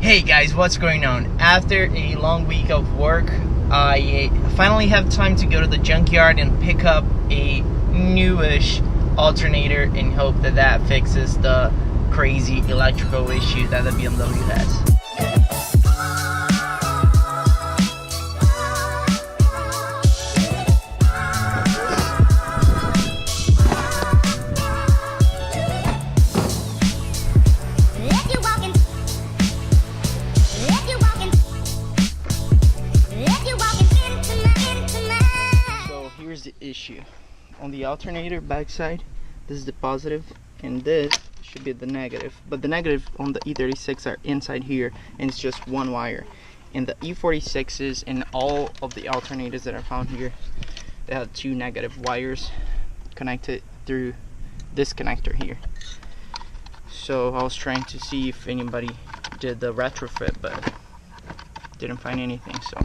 Hey guys, what's going on? After a long week of work, I finally have time to go to the junkyard and pick up a newish alternator and hope that that fixes the crazy electrical issue that the BMW has. Here's the issue. On the alternator backside, this is the positive and this should be the negative, but the negative on the E36 are inside here and it's just one wire. And the E46s and all of the alternators that are found here, they have two negative wires connected through this connector here. So I was trying to see if anybody did the retrofit, but didn't find anything, so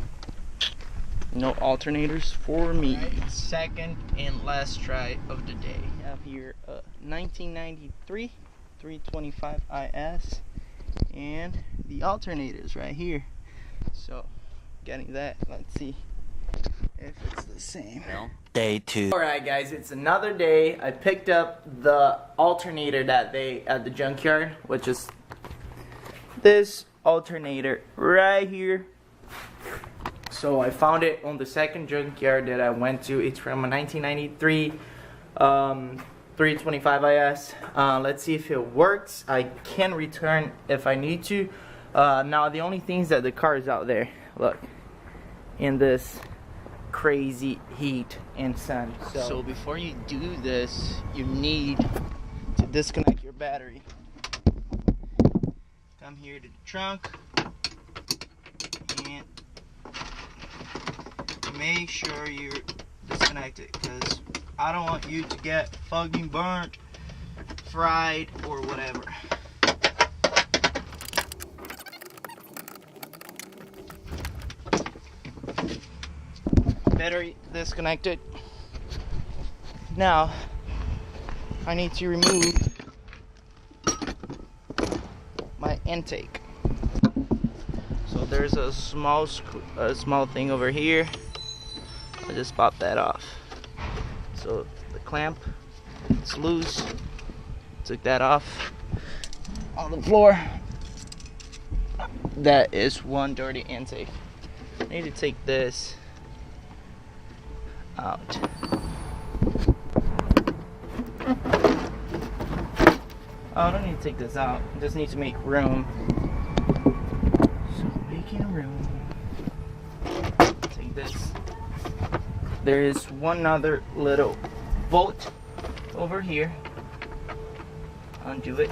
no alternators for me. Right, second and last try of the day. I have here a 1993 325 IS and the alternators right here. So getting that, let's see if it's the same. Day 2. Alright guys, it's another day. I picked up the alternator that they at the junkyard, which is this alternator right here. So I found it on the second junkyard that I went to. It's from a 1993 325 IS. Let's see if it works. I can return if I need to. Now the only thing is that the car is out there. Look, in this crazy heat and sun. So before you do this, you need to disconnect your battery. Come here to the trunk and make sure you're disconnected, because I don't want you to get fucking burnt, fried, or whatever. Battery disconnected. Now I need to remove my intake. So there's a small thing over here. I just popped that off. So the clamp, it's loose. Took that off on the floor. That is one dirty intake. I need to take this out. Oh, I don't need to take this out. I just need to make room. So making room. Take this. There is one other little bolt over here. Undo it.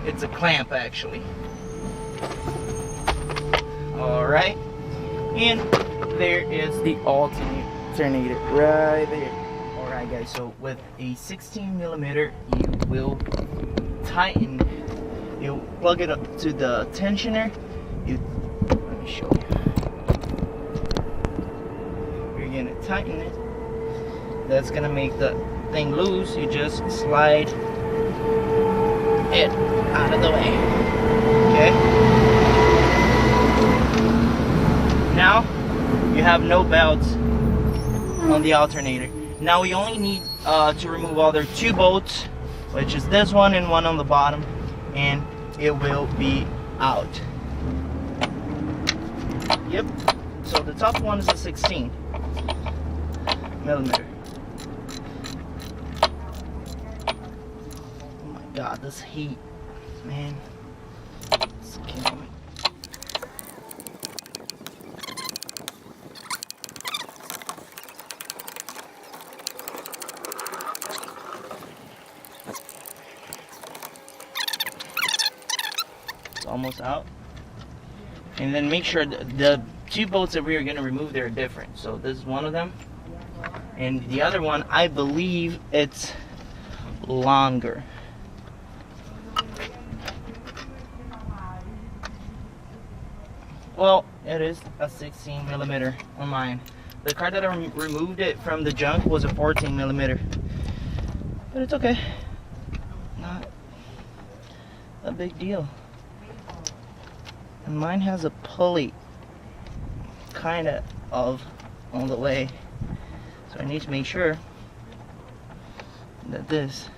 It's a clamp actually. Alright. And there is the alternator right there. Alright guys, so with a 16mm you will tighten. You plug it up to the tensioner. Let me show you. You're gonna tighten it. That's gonna make the thing loose. You just slide it out of the way. Okay. Now you have no belts on the alternator. Now we only need to remove all their two bolts, which is this one and one on the bottom, and it will be out. Yep. So the top one is a 16mm. Oh my god, this heat, man, it's killing me. It's almost out. And then make sure the two bolts that we are going to remove, they're different. So this is one of them, and the other one, I believe it's longer. Well, it is a 16mm on mine. The car that I removed it from the junk was a 14mm, but it's okay. a big deal. And mine has a pulley kinda of on the way, so I need to make sure that this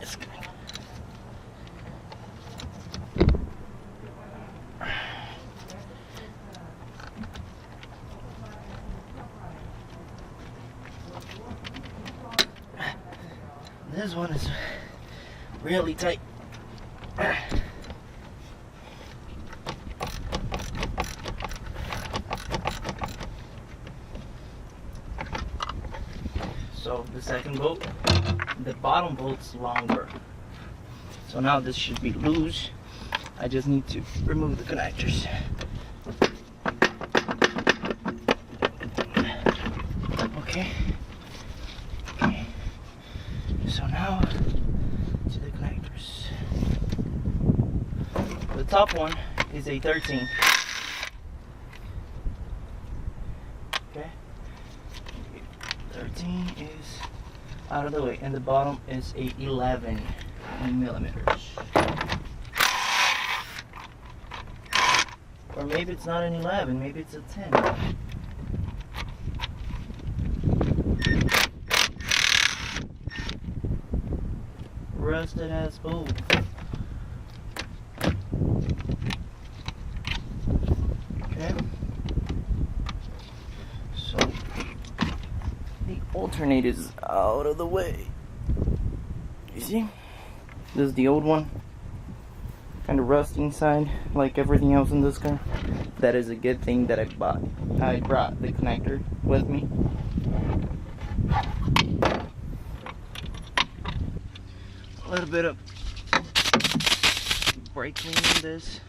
is good. This one is really tight. So the second bolt, the bottom bolt's longer. So now this should be loose. I just need to remove the connectors. Okay. Okay. So now to the connectors. The top one is a 13. Okay. 13 is out of the way, and the bottom is a 11 millimeters. Or maybe it's not an 11, maybe it's a 10. Rusted as both. Okay. So the alternator is out of the way. You see? This is the old one. Kind of rusty inside, like everything else in this car. That is a good thing that I brought the connector with me. A little bit of brake cleaning in this.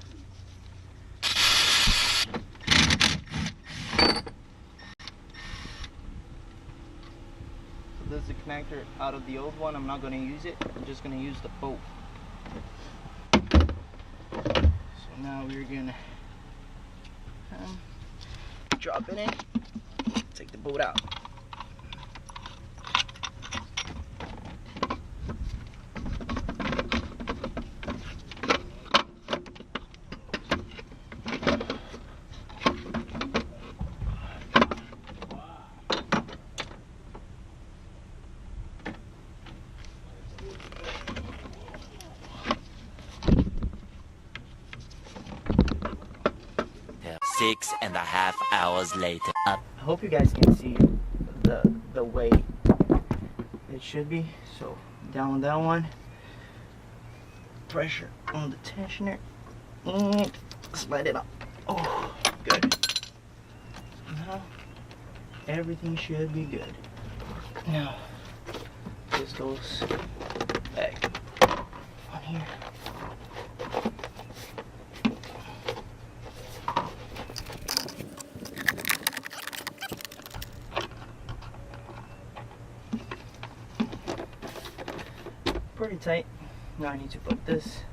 So this is the connector out of the old one. I'm not going to use it. I'm just going to use the bolt. So now we're going to drop it in. Take the bolt out. Six and a half hours later. I hope you guys can see the way it should be. So down on that one, pressure on the tensioner, and slide it up. Oh, good. Now everything should be good. Now this goes back on here. Pretty tight. Now I need to put this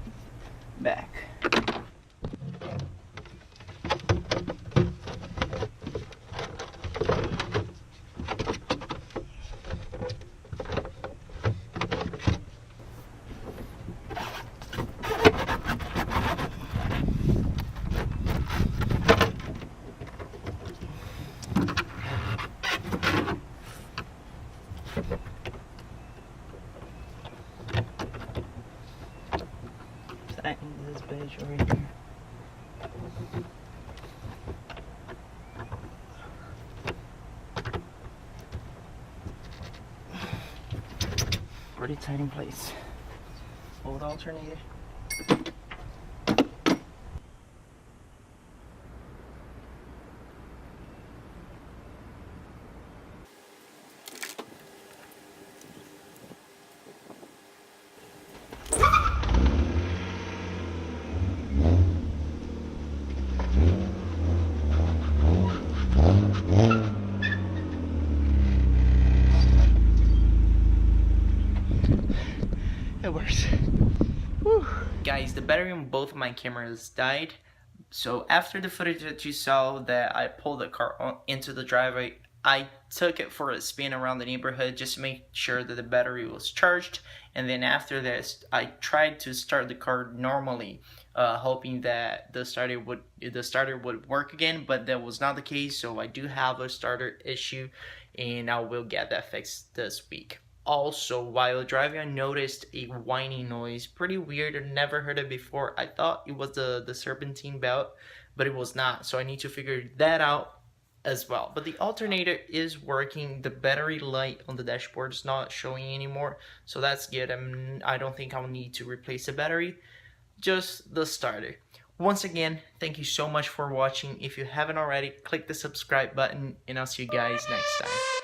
back. Tighten this bitch over here. Pretty tight in place. Old alternator. It works. Whew. Guys, the battery on both of my cameras died. So after the footage that you saw that I pulled the car into the driveway, I took it for a spin around the neighborhood just to make sure that the battery was charged, and then after this I tried to start the car normally, hoping that the starter would work again, but that was not the case. So I do have a starter issue, and I will get that fixed this week. Also, while driving, I noticed a whining noise. Pretty weird. I never heard it before. I thought it was the serpentine belt, but it was not. So I need to figure that out as well. But the alternator is working. The battery light on the dashboard is not showing anymore, so that's good. I don't think I'll need to replace the battery, just the starter. Once again, thank you so much for watching. If you haven't already, click the subscribe button, and I'll see you guys next time.